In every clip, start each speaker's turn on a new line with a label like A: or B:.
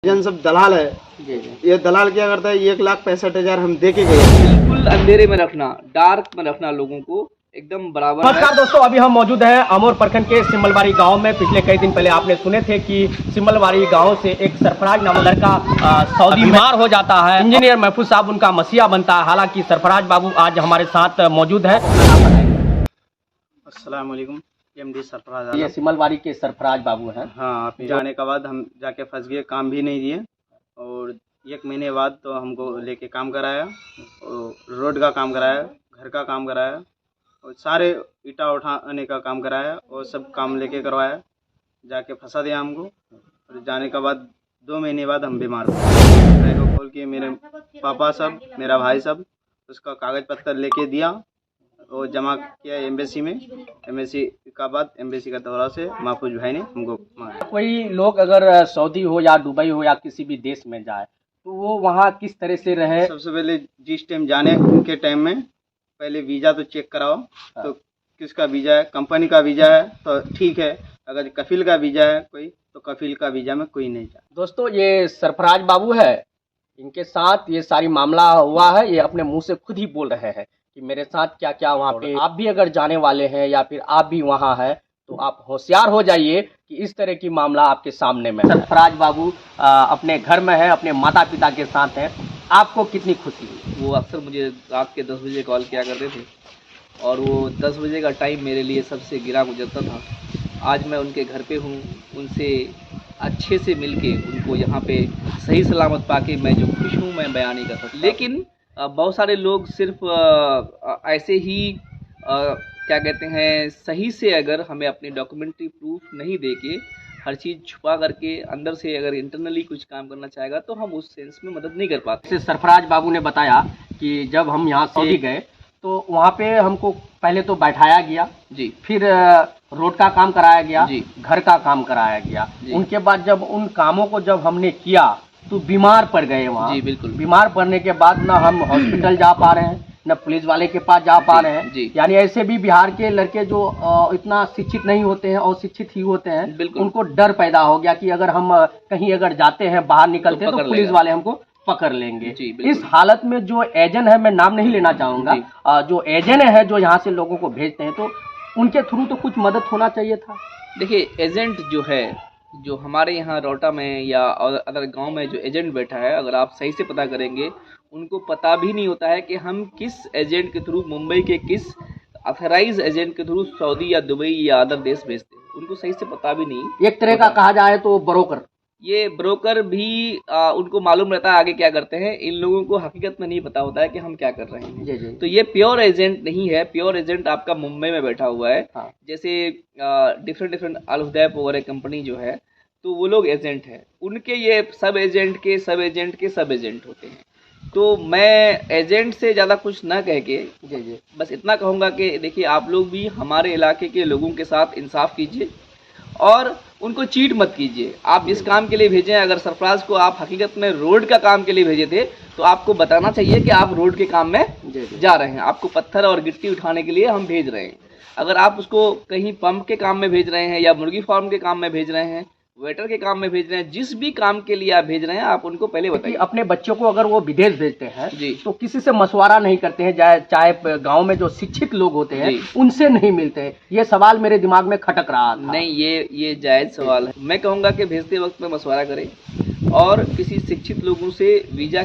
A: जन सब दलाल है।
B: जी जी।
A: ये दलाल क्या करता है, 1,65,000 हम दे के गए।
B: बिल्कुल अंधेरे में रखना, डार्क में रखना लोगों को एकदम बराबर है।
C: नमस्कार दोस्तों, अभी हम मौजूद हैं अमोर प्रखंड के सिमलवाड़ी गांव में। पिछले कई दिन पहले आपने सुने थे कि सिमलवाड़ी गांव से एक सरफराज नामक लड़का सऊदी बीमार हो जाता है। इंजीनियर महफूज साहब उनका मसीहा बनता है। हालांकि सरफराज बाबू आज हमारे साथ मौजूद है।
A: अस्सलाम वालेकुम, एमडी सरफराज
C: ये
A: आलम।
C: सिमलवाड़ी के सरफराज बाबू हैं।
A: हाँ, जाने के बाद हम जाके फंस गए, काम भी नहीं दिए और 1 महीने बाद तो हमको लेके काम कराया और रोड का काम कराया, घर का काम कराया और सारे ईटा उठाने का काम कराया और सब काम लेके करवाया। जाके फंसा दिया हमको और जाने के बाद 2 महीने बाद हम बीमार हो गए। बैग को खोल के मेरे पापा सब, मेरा भाई सब उसका कागज़ पत्तर लेके दिया और जमा किया एम्बेसी में। एम्बेसी का बाद एम्बेसी का दौरा से महफूज भाई ने हमको मारा।
C: कोई लोग अगर सऊदी हो या दुबई हो या किसी भी देश में जाए तो वो वहाँ किस तरह से रहे?
A: सबसे पहले जिस टाइम जाने के टाइम में पहले वीज़ा तो चेक कराओ, तो किसका वीज़ा है, कंपनी का वीज़ा है तो ठीक है, अगर कफील का वीज़ा है कोई तो कफील का वीज़ा में कोई नहीं जाए।
C: दोस्तों, ये सरफराज बाबू है, इनके साथ ये सारी मामला हुआ है। ये अपने मुंह से खुद ही बोल रहे हैं कि मेरे साथ क्या क्या वहाँ पे। आप भी अगर जाने वाले हैं या फिर आप भी वहाँ हैं तो आप होशियार हो जाइए कि इस तरह की मामला आपके सामने में। सरफराज बाबू अपने घर में है, अपने माता पिता के साथ हैं। आपको कितनी खुशी हुई?
B: वो अक्सर मुझे रात के 10 बजे कॉल किया करते थे और वो 10 बजे का टाइम मेरे लिए सबसे गिरा गुजरता था। आज मैं उनके घर पे हूँ, उनसे अच्छे से मिलके उनको यहाँ पे सही सलामत पाके मैं जो खुश हूँ मैं बयान नहीं कर सकता। लेकिन बहुत सारे लोग सिर्फ ऐसे ही क्या कहते हैं, सही से अगर हमें अपने डॉक्यूमेंट्री प्रूफ नहीं दे के हर चीज़ छुपा करके अंदर से अगर इंटरनली कुछ काम करना चाहेगा तो हम उस सेंस में मदद नहीं कर पाते।
C: जैसे सरफराज बाबू ने बताया कि जब हम यहाँ सऊदी गए तो वहाँ पे हमको पहले तो बैठाया गया
B: जी,
C: फिर रोड का काम कराया गया
B: जी,
C: घर का काम कराया गया।
B: जी।
C: उनके बाद जब उन कामों को जब हमने किया तो बीमार पड़ गए वहाँ।
B: जी बिल्कुल।
C: बीमार पड़ने के बाद ना हम हॉस्पिटल जा पा रहे हैं, न पुलिस वाले के पास जा पा रहे हैं।
B: जी।
C: यानी ऐसे भी बिहार के लड़के जो इतना शिक्षित नहीं होते हैं और शिक्षित ही होते हैं,
B: बिल्कुल।
C: उनको डर पैदा हो गया कि अगर हम कहीं अगर जाते हैं, बाहर निकलते हैं तो
B: पकड़
C: पुलिस
B: लेगा।
C: वाले हमको पकड़ लेंगे।
B: जी, बिल्कुल।
C: इस हालत में जो एजेंट है, मैं नाम नहीं लेना चाहूंगा, जो एजेंट है जो यहाँ से लोगों को भेजते हैं, तो उनके थ्रू तो कुछ मदद होना चाहिए था।
B: देखिए, एजेंट जो है, जो हमारे यहाँ रोटा में या अदर गांव में जो एजेंट बैठा है, अगर आप सही से पता करेंगे उनको पता भी नहीं होता है कि हम किस एजेंट के थ्रू, मुंबई के किस ऑथराइज एजेंट के थ्रू सऊदी या दुबई या अदर देश भेजते हैं, उनको सही से पता भी नहीं।
C: एक तरह का कहा जाए तो ब्रोकर।
B: ये ब्रोकर भी उनको मालूम रहता है आगे क्या करते हैं, इन लोगों को हकीकत में नहीं पता होता है कि हम क्या कर रहे हैं।
C: जी जी।
B: तो ये प्योर एजेंट नहीं है। प्योर एजेंट आपका मुंबई में बैठा हुआ है।
C: हाँ।
B: जैसे डिफरेंट अल हुदैफ वगैरह कंपनी जो है, तो वो लोग एजेंट हैं, उनके ये सब एजेंट के सब एजेंट के सब एजेंट होते हैं। तो मैं एजेंट से ज़्यादा कुछ ना कह के
C: जी जी।
B: बस इतना कहूँगा कि देखिए, आप लोग भी हमारे इलाके के लोगों के साथ इंसाफ कीजिए और उनको चीट मत कीजिए। आप जिस काम के लिए भेजें, अगर सरफराज को आप हकीकत में रोड का काम के लिए भेजे थे तो आपको बताना चाहिए कि आप रोड के काम में जा रहे हैं, आपको पत्थर और गिट्टी उठाने के लिए हम भेज रहे हैं। अगर आप उसको कहीं पंप के काम में भेज रहे हैं या मुर्गी फार्म के काम में भेज रहे हैं, वेटर के काम में भेज रहे हैं, जिस भी काम के लिए आप भेज रहे हैं, आप उनको पहले बताइए।
C: अपने बच्चों को अगर वो विदेश भेजते हैं
B: जी,
C: तो किसी से मशवरा नहीं करते हैं, चाहे गांव में जो शिक्षित लोग होते हैं उनसे नहीं मिलते हैं। ये सवाल मेरे दिमाग में खटक रहा था।
B: नहीं, ये जायज़ सवाल है। मैं कहूँगा कि भेजते वक्त में मशवरा करें और किसी शिक्षित लोगों से वीज़ा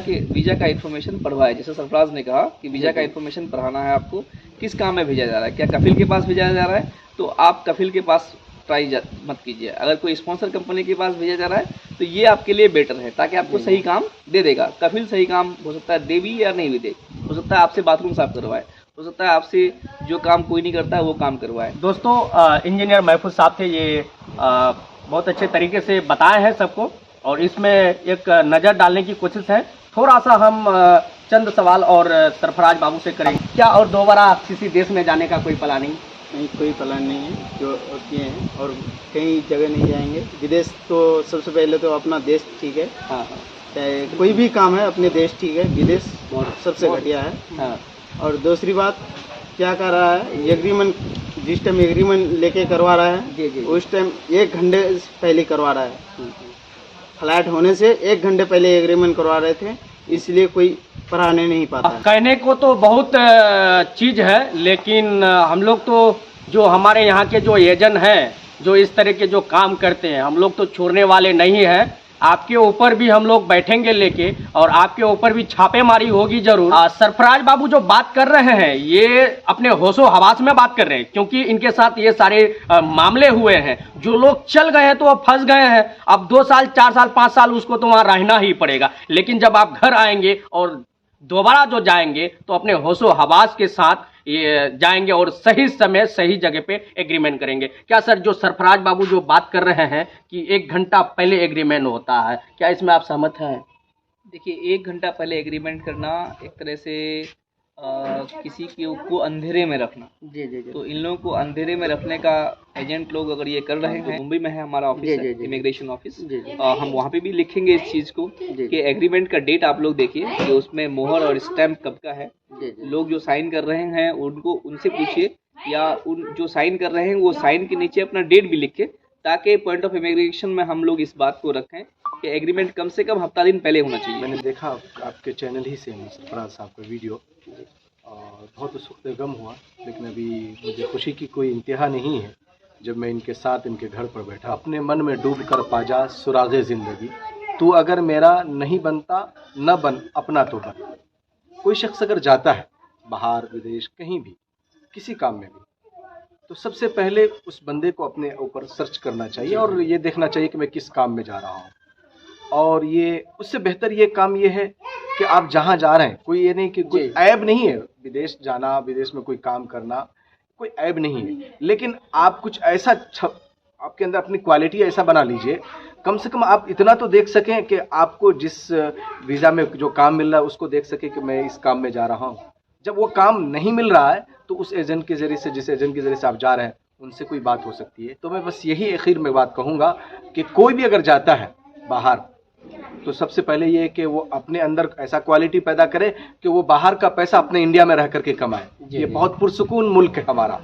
B: का इन्फॉर्मेशन पढ़वाए। जैसे सरफराज ने कहा कि वीज़ा का इन्फॉर्मेशन पढ़ाना है आपको, किस काम में भेजा जा रहा है, क्या कफिल के पास भेजा जा रहा है, तो आप कफिल के पास ट्राई मत कीजिए। अगर कोई स्पॉन्सर कंपनी के पास भेजा जा रहा है तो ये आपके लिए बेटर है, ताकि आपको सही काम दे देगा। कफिल सही काम हो सकता है दे भी या नहीं भी दे, हो सकता है आपसे बाथरूम साफ करवाए, हो सकता है आपसे जो काम कोई नहीं करता है वो काम करवाए।
C: दोस्तों, इंजीनियर महफूज साहब थे, ये बहुत अच्छे तरीके से बताए हैं सबको और इसमें एक नज़र डालने की कोशिश है। थोड़ा सा हम चंद सवाल और सरफराज बाबू से करेंगे। क्या और दोबारा किसी देश में जाने का कोई प्लानिंग?
A: नहीं, कोई प्लान नहीं है जो किए हैं और कहीं जगह नहीं जाएंगे। विदेश तो सबसे पहले तो अपना देश ठीक है।
C: हाँ।
A: चाहे कोई भी काम है, अपने देश ठीक है, विदेश सबसे घटिया है।
C: हाँ।
A: और दूसरी बात, क्या कर रहा है, एग्रीमेंट जिस टाइम एग्रीमेंट लेके करवा रहा है,
C: जी जी।
A: उस टाइम 1 घंटे पहले करवा रहा है। फ्लैट होने से 1 घंटे पहले एग्रीमेंट करवा रहे थे, इसलिए कोई पढ़ाने नहीं पाता है।
C: कहने को तो बहुत चीज़ है, लेकिन हम लोग तो जो हमारे यहाँ के जो एजेंट हैं, जो इस तरह के जो काम करते हैं, हम लोग तो छोड़ने वाले नहीं हैं। आपके ऊपर भी हम लोग बैठेंगे लेके, और आपके ऊपर भी छापेमारी होगी जरूर। सरफराज बाबू जो बात कर रहे हैं, ये अपने होशो हवास में बात कर रहे हैं, क्योंकि इनके साथ ये सारे मामले हुए हैं। जो लोग चल गए हैं तो अब फंस गए हैं। अब 2 साल 4 साल 5 साल उसको तो वहाँ रहना ही पड़ेगा। लेकिन जब आप घर आएंगे और दोबारा जो जाएंगे तो अपने होशो हवास के साथ ये जाएंगे और सही समय सही जगह पे एग्रीमेंट करेंगे। क्या सर, जो सरफराज बाबू जो बात कर रहे हैं कि 1 घंटा पहले एग्रीमेंट होता है, क्या इसमें आप सहमत हैं?
B: देखिए, 1 घंटा पहले एग्रीमेंट करना एक तरह से किसी को अंधेरे में रखना।
C: जी जी जी।
B: तो इन लोगों को अंधेरे में रखने का एजेंट लोग अगर ये कर रहे हैं, मुंबई में है हमारा ऑफिस, है इमिग्रेशन ऑफिस, हम वहाँ पे भी लिखेंगे इस चीज़ को कि एग्रीमेंट का डेट आप लोग देखिए कि उसमें मोहर और स्टैम्प कब का है। लोग जो साइन कर रहे हैं उनको उनसे पूछिए, या उन जो साइन कर रहे हैं वो साइन के नीचे अपना डेट भी लिखे, ताकि पॉइंट ऑफ इमिग्रेशन में हम लोग इस बात को रखें कि एग्रीमेंट कम से कम हफ्ता दिन पहले होना चाहिए।
D: मैंने देखा आपके चैनल ही से सरफराज साहब का वीडियो, और बहुत उत्सुकता गम हुआ, लेकिन अभी मुझे खुशी की कोई इंतहा नहीं है जब मैं इनके साथ इनके घर पर बैठा। अपने मन में डूब कर पाजा सुरागे ज़िंदगी, तू अगर मेरा नहीं बनता न बन अपना तो बन। कोई शख्स अगर जाता है बाहर विदेश कहीं भी किसी काम में भी, तो सबसे पहले उस बंदे को अपने ऊपर सर्च करना चाहिए और ये देखना चाहिए कि मैं किस काम में जा रहा हूँ। और ये उससे बेहतर ये काम ये है कि आप जहाँ जा रहे हैं, कोई ये नहीं कि कोई ऐब नहीं है विदेश जाना, विदेश में कोई काम करना कोई ऐब नहीं है, लेकिन आप कुछ ऐसा आपके अंदर अपनी क्वालिटी ऐसा बना लीजिए, कम से कम आप इतना तो देख सकें कि आपको जिस वीज़ा में जो काम मिल रहा है उसको देख सकें कि मैं इस काम में जा रहा हूँ। जब वो काम नहीं मिल रहा है तो उस एजेंट के ज़रिए से, जिस एजेंट के ज़रिए से आप जा रहे हैं, उनसे कोई बात हो सकती है। तो मैं बस यही आखिर में बात कहूँगा कि कोई भी अगर जाता है बाहर, तो सबसे पहले ये है कि वो अपने अंदर ऐसा क्वालिटी पैदा करे कि वो बाहर का पैसा अपने इंडिया में रह करके कमाए। ये बहुत पुरसुकून मुल्क है हमारा।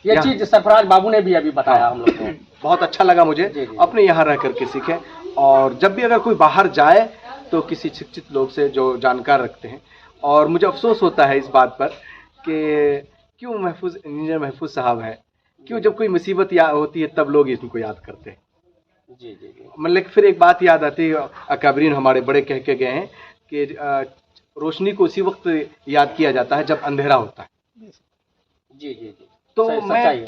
C: ये चीज सरफराज बाबू ने भी अभी बताया हम लोग को,
D: बहुत अच्छा लगा मुझे। अपने यहाँ रह करके सीखें, और जब भी अगर कोई बाहर जाए तो किसी शिक्षित लोग से जो जानकार रखते हैं। और मुझे अफसोस होता है इस बात पर कि क्यों इंजीनियर महफूज साहब हैं, क्यों जब कोई मुसीबत होती है तब लोग इनको याद करते हैं। मतलब फिर एक बात याद आती है, अकाबरीन हमारे बड़े कह के गए हैं कि रोशनी को उसी वक्त याद किया जाता है जब अंधेरा होता है। तो मैं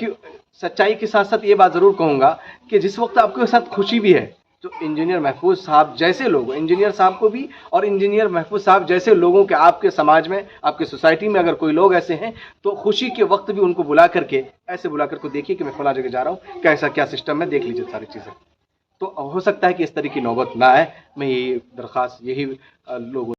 D: सच्चाई के साथ साथ ये बात ज़रूर कहूँगा कि जिस वक्त आपके साथ खुशी भी है, तो इंजीनियर महफूज साहब जैसे लोग, इंजीनियर साहब को भी और इंजीनियर महफूज साहब जैसे लोगों के आपके समाज में, आपके सोसाइटी में अगर कोई लोग ऐसे हैं, तो खुशी के वक्त भी उनको बुला करके, ऐसे बुला करके देखिए कि मैं फला जगह जा रहा हूँ, कैसा क्या सिस्टम है, देख लीजिए सारी चीज़ें। तो हो सकता है कि इस तरह की नौबत ना आए। मैं यही दरख्वास्त यही लोगों